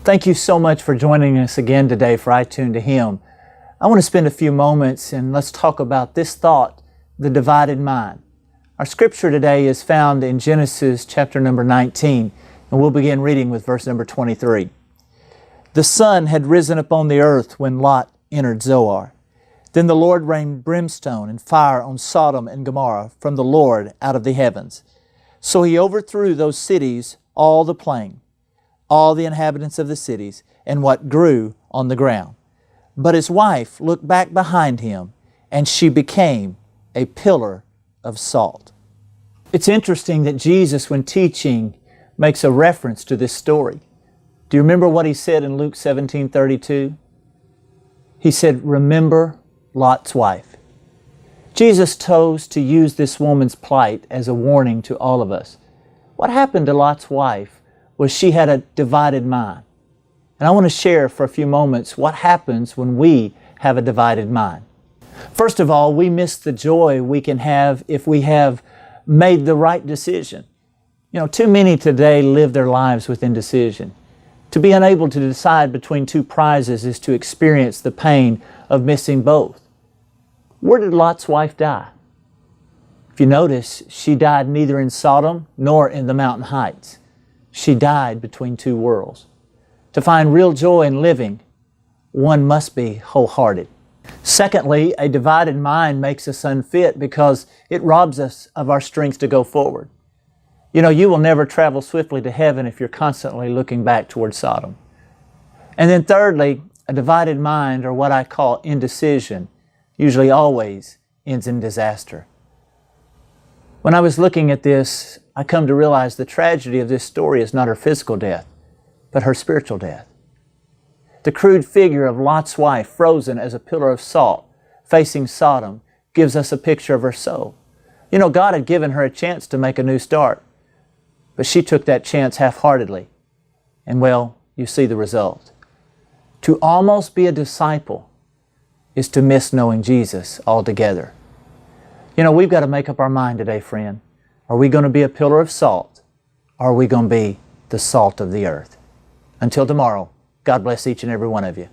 Thank you so much for joining us again today for iTune2Him. I want to spend a few moments and let's talk about this thought, the divided mind. Our scripture today is found in Genesis chapter number 19, and we'll begin reading with verse number 23. The sun had risen upon the earth when Lot entered Zoar. Then the Lord rained brimstone and fire on Sodom and Gomorrah from the Lord out of the heavens. So He overthrew those cities, all the plain, all the inhabitants of the cities, and what grew on the ground. But his wife looked back behind him, and she became a pillar of salt. It's interesting that Jesus, when teaching, makes a reference to this story. Do you remember what He said in Luke 17:32? He said, "Remember Lot's wife." Jesus chose to use this woman's plight as a warning to all of us. What happened to Lot's wife was she had a divided mind. And I want to share for a few moments what happens when we have a divided mind. First of all, we miss the joy we can have if we have made the right decision. Too many today live their lives with indecision. To be unable to decide between two prizes is to experience the pain of missing both. Where did Lot's wife die? If you notice, she died neither in Sodom nor in the mountain heights. She died between two worlds. To find real joy in living, one must be wholehearted. Secondly, a divided mind makes us unfit because it robs us of our strength to go forward. You will never travel swiftly to heaven if you're constantly looking back toward Sodom. And then thirdly, a divided mind, or what I call indecision, usually always ends in disaster. When I was looking at this, I come to realize the tragedy of this story is not her physical death, but her spiritual death. The crude figure of Lot's wife, frozen as a pillar of salt, facing Sodom, gives us a picture of her soul. God had given her a chance to make a new start, but she took that chance half-heartedly. And you see the result. To almost be a disciple is to miss knowing Jesus altogether. We've got to make up our mind today, friend. Are we going to be a pillar of salt? Or are we going to be the salt of the earth? Until tomorrow, God bless each and every one of you.